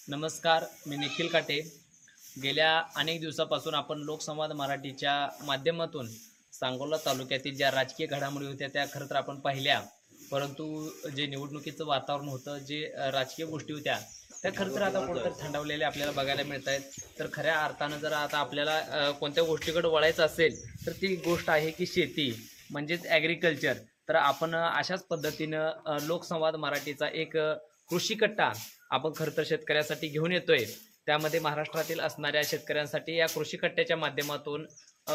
नमस्कार, मी निखिल काटे. गेल्या अनेक दिवसापासून आपण लोकसंवाद मराठीच्या माध्यमातून सांगोला तालुक्यातील ज्या राजकीय घडामोडी होत्या त्या खरं तर आपण पाहिल्या. परंतु जे निवडणुकीचं वातावरण होतं, जे राजकीय गोष्टी होत्या त्या खरं तर आता कुठेतरी थंडावलेल्या आपल्याला बघायला मिळत आहेत. तर खऱ्या अर्थानं जर आता आपल्याला कोणत्या गोष्टीकडे वळायचं असेल तर ती गोष्ट आहे की शेती म्हणजेच ॲग्रिकल्चर. तर आपण अशाच पद्धतीनं लोकसंवाद मराठीचा एक कृषी कट्टा आपण खरं तर शेतकऱ्यासाठी घेऊन येतोय. त्यामध्ये महाराष्ट्रातील असणाऱ्या शेतकऱ्यांसाठी या कृषी कट्ट्याच्या माध्यमातून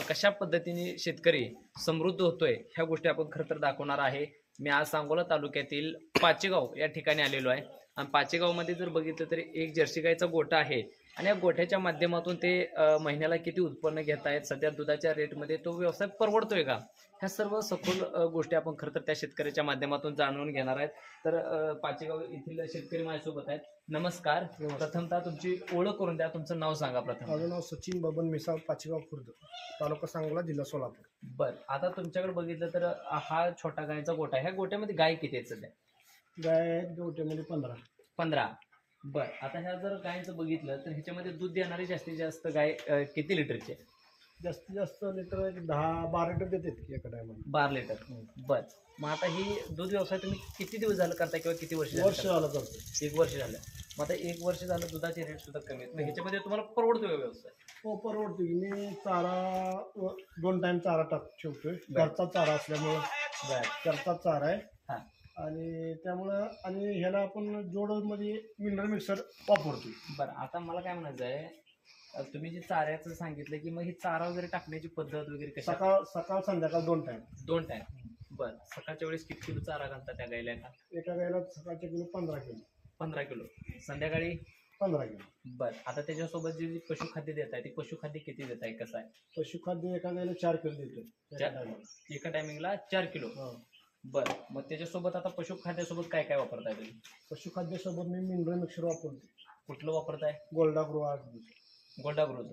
कशा पद्धतीने शेतकरी समृद्ध होतोय ह्या गोष्टी आपण खरं तर दाखवणार आहे. मी आज सांगोला तालुक्यातील पाचेगाव या ठिकाणी आलेलो आहे आणि पाचेगावमध्ये जर बघितलं तर एक जर्सी गाईचा गोठा आहे आणि या गोठ्याच्या माध्यमातून ते महिन्याला किती उत्पन्न घेत आहेत, सध्या दुधाच्या रेटमध्ये तो व्यवसाय परवडतोय का, ह्या सर्व सखोल गोष्टी आपण खरं तर त्या शेतकऱ्याच्या माध्यमातून जाणून घेणार आहेत. तर पाचेगाव येथील शेतकरी माझ्यासोबत आहेत. नमस्कार. प्रथमतः तुमची ओळख करून द्या, तुमचं नाव सांगा प्रथम. माझं नाव सचिन बबन मिसाळ, पाचेगाव खुर्द, तालुका सांगोला, जिल्हा सोलापूर. बर, आता तुमच्याकडे बघितलं तर हा छोटा गायचा गोठा आहे. ह्या गोट्यामध्ये गाय किती आहेत सध्या? गाय आहेत गोट्यामध्ये 15. बर, आता ह्या जर गायचं बघितलं तर ह्याच्यामध्ये दूध देणारी जास्तीत जास्त गाय किती लिटरची आहे? जास्तीत जास्त लिटर 10-12 लिटर देतात की एका टायमाला. 12 लिटर. बर, मग आता ही दूध व्यवसाय तुम्ही किती दिवस झालं करता किंवा किती वर्ष झालं वर्ष करता? झालं करतो. 1 वर्ष झालं. मग आता 1 वर्ष झालं दुधाचे रेट सुद्धा कमी आहेत. मग ह्याच्यामध्ये तुम्हाला परवडतोय व्यवसाय? हो, परवडतो की. मी चारा 2 टाइम चारा ठेवतोय. घरचा चारा असल्यामुळं बर. घरचा चारा आहे. हा. आणि त्यामुळं आणि ह्याला आपण जोडमध्ये मिनरल मिक्सर वापरतो. बरं, आता मला काय म्हणायचं आहे, तुम्ही जे चाऱ्याचं सांगितलं की मग ही चारा वगैरे टाकण्याची पद्धत वगैरे कशी? सकाळ संध्याकाळ 2 टाइम. 2 टाइम. बरं, सकाळच्या वेळेस किती किलो चारा घालता त्या गायला? एका गायला सकाळच्या किलो 15 किलो. 15 किलो. संध्याकाळी 15 किलो. बरं, आता त्याच्यासोबत जे जे पशुखाद्य देत आहे ते पशुखाद्य किती देत आहे, कसं आहे? पशुखाद्य एका गायला 4 किलो देतो एका टायमाला. एका टायमिंगला 4 किलो. हो. बरं, मग त्याच्यासोबत आता पशुखाद्यासोबत काय काय वापरताय तुम्ही? पशुखाद्यासोबत मी मिनरल मिक्सर वापरतो. कुठलं वापरताय? गोल्डा ग्रो आज गोल्डाग्रोज.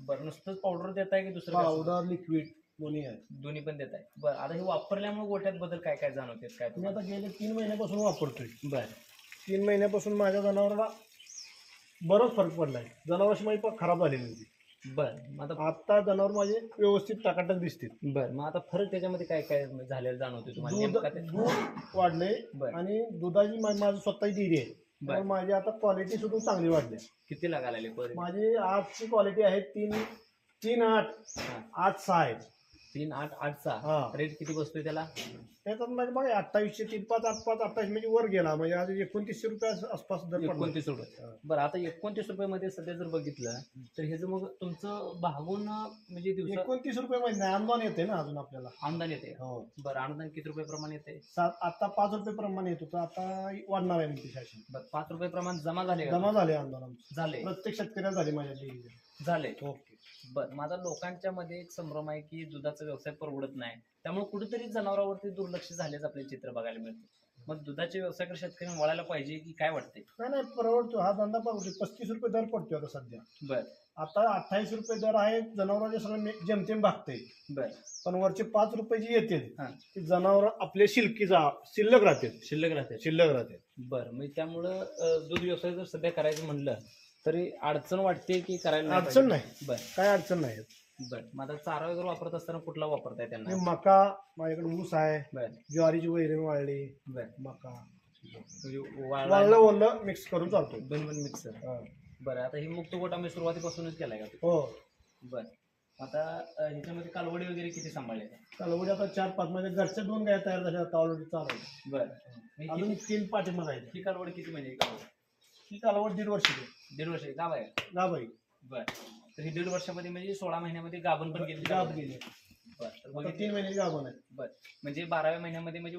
बरं, नुसतंच पावडर देताय की दुसरं काय? पावडर लिक्विड दोन्ही आहे. दोन्ही पण देताय. बरं, आता हे वापरल्यामुळे गोठ्यात बदल काय काय जाणवते काय मी तुम्हाला? आता गेले 3 महिन्यापासून वापरतोय. बरं. 3 महिन्यापासून माझ्या जनावराला बराच फरक पडलाय. जनावरांची माझी पण खराब झालेली होती. बरं, मग आता जनावर माझे व्यवस्थित टकाटक दिसतील. बरं, मग आता फरक त्याच्यामध्ये काय काय झालेलं जाणवते तुम्हाला दूध नेमका ते? दूध वाढले बरं. आणि दुधाची माझी स्वतःची डेअरी आहे. बरं. तर माझी आता क्वालिटी सुद्धा चांगली वाढली. किती लागायला लागले बरं? माझी आजची क्वालिटी आहे 3.8. हा. 8.6 आहे. 3,8,8,6. हा. रेट किती बसतोय त्याला? त्याच्यात म्हणजे बघा 2800, 3,500, 8,500, 28 म्हणजे वर गेला. म्हणजे आज 2900 रुपये आसपास दर पडला. 29 रुपये. बरं, आता 29 रुपयामध्ये सध्या जर बघितलं तर हे जर मग तुमचं भागून म्हणजे दिवसात 29 रुपये मध्ये नाही, अनुदान येते ना अजून आपल्याला. अनुदान येते? हो. बरं, अनुदान किती रुपये प्रमाणे येते? आता 5 रुपये प्रमाणे येत होतं, आता वाढणार आहे म्हणते शासन. बरं, 5 रुपये प्रमाण जमा झाले का? जमा झाले अनुदान आमचे. झाले. प्रत्येक शेतकऱ्याला झाले माझ्या डेअरीला. झाले. ओके. बरं, माझा लोकांच्या मध्ये एक संभ्रम आहे की दुधाचा व्यवसाय परवडत नाही, त्यामुळे कुठेतरी जनावरांवरती दुर्लक्ष झाल्याचं आपले चित्र बघायला मिळते. मग दुधाच्या व्यवसायाकडे शेतकऱ्यांनी वळायला पाहिजे की काय वाटते? नाही परवडतो, हा धंदा परवडतो. 35 रुपये दर पडतो आता सध्या. बरं. आता 28 रुपये दर आहे. जनावरांचे सगळं जेमतेम भागते. बरं. पण वरचे 5 रुपये जे येते हा. ते जनावर आपले शिल्लक राहते. शिल्लक राहते. बरं, मग त्यामुळं दूध व्यवसाय जर सध्या करायचं म्हणलं तरी अडचण वाटते की करायला अडचण नाही. बरं. काय अडचण नाही. बरं, मग आता चारा वगैरे वापरत असताना कुठला वापरताय त्यांना? मका, माझ्याकडे ऊस आहे. बरं. ज्वारीची वैरण वाळली, बरं. मका म्हणजे वाळलं ओलं मिक्स करून चालतो. दोन मिक्सर. हा. बरं, आता ही मुक्त गोट आम्ही सुरुवातीपासूनच केलाय का? हो. बरं, आता ह्याच्यामध्ये कालवडी वगैरे किती सांभाळले? कालवडी आता 4-5 म्हणजे घरच्या 2 गाय तयार झाल्या, आता ऑलरेडी चालू आहे. बरं. अजून 3 पाठीमागे आहेत. ही कालवड किती म्हणजे कालवड? ही कालवड 1.5 वर्ष 1.5 वर्ष गाव आहे? गाबाई. बरं, तर ही 1.5 वर्षामध्ये म्हणजे 16 महिन्यामध्ये गाभण पण गेली? गाब गेले. बरं, तर आता बघितलं. 3 महिने गाभण आहे. बरं, म्हणजे 12व्या महिन्यामध्ये म्हणजे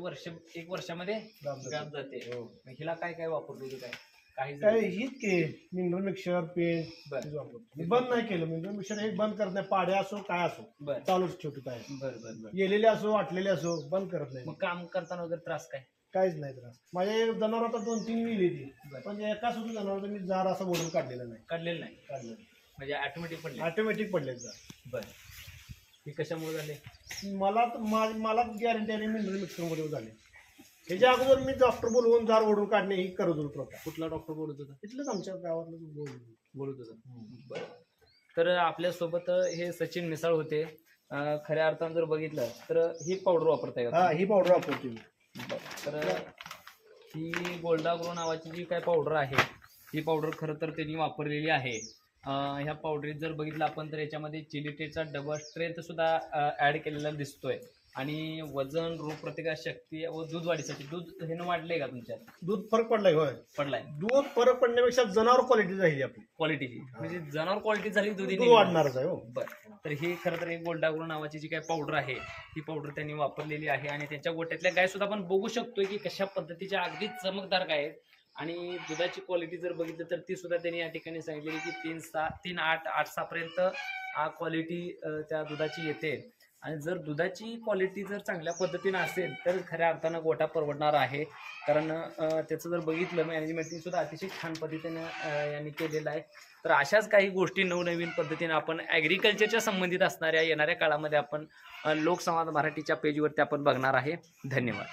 1 वर्षामध्ये गाब गाभ जाते. हो. मग हिला काय काय वापरतो काय? काही काय हीच के मिनरल मिक्सर पेन बरं. वापरतो. बंद नाही केलं. मिनरल मिक्सर हे बंद करत नाही. पाड्या असो काय असो बरं. चालूच ठेवतो. काय बरं बरं बरं. गेलेले असो वाटलेले असो बंद करत नाही. मग काम करताना वगैरे त्रास काय? काहीच नाही त्रास. माझ्या जनावर आता 2-3 मिली ती, बरं. पण एका सुद्धा जनावर मी जार असं बोलून काढलेलं नाही. काढलेलं नाही काढलेलं म्हणजे ऑटोमॅटिक पडले? ऑटोमॅटिक पडले जार. बरं, हे कशामुळे झाले? मला गॅरंटी आहे मिनरल मिक्सर मध्ये झाले. ह्याच्या अगोदर मी डॉक्टर बोलवून दार ओढून काढणे ही करत होतो प्रकार. कुठला डॉक्टर बोलत होता? इथलंच आमच्या गावातलं बोलत होता. बरं. तर आपल्यासोबत हे सचिन मिसाळ होते. खऱ्या अर्थानं जर बघितलं तर ही पावडर वापरताय का? हा, ही पावडर वापरते मी. बरं. तर ही गोल्डाग्रो नावाची जी काय पावडर आहे ही पावडर खरं तर त्यांनी वापरलेली आहे. ह्या पावडरीत जर बघितलं आपण तर याच्यामध्ये चिलिटेचा डबल स्ट्रेंथ सुद्धा ऍड केलेला दिसतोय आणि वजन, रोगप्रतिकार शक्ती व दूध वाढीसाठी दूध हे वाढलंय का तुमच्यात? दूध फरक पडलाय. होय, पडलाय. दूध फरक पडण्यापेक्षा जनावर क्वालिटी राहिली आपली. क्वालिटीची म्हणजे जनावर क्वालिटी झाली दूध दूध वाढणारच आहे. हो, बरं. तर ही खरं तर एक गोल्डाग्रो नावाची जी काय पावडर आहे ही पावडर त्यांनी वापरलेली आहे आणि त्यांच्या गोट्यातल्या गाय सुद्धा आपण बघू शकतोय की कशा पद्धतीच्या अगदी चमकदार गाय आहेत आणि दुधाची क्वालिटी जर बघितलं तर ती सुद्धा त्यांनी या ठिकाणी सांगितलेली की 3-8 पर्यंत क्वालिटी त्या दुधाची येते. आणि जर दुधाची क्वालिटी जर चांगल्या पद्धतीनं असेल तर खऱ्या अर्थानं गोठा परवडणार आहे. कारण त्याचं जर बघितलं मॅनेजमेंटनी सुद्धा अतिशय छान पद्धतीनं यांनी केलेलं आहे. तर अशाच काही गोष्टी नवनवीन पद्धतीनं आपण ॲग्रिकल्चरच्या संबंधित असणाऱ्या येणाऱ्या काळामध्ये आपण लोकसंवाद मराठीच्या पेजवरती आपण बघणार आहे. धन्यवाद.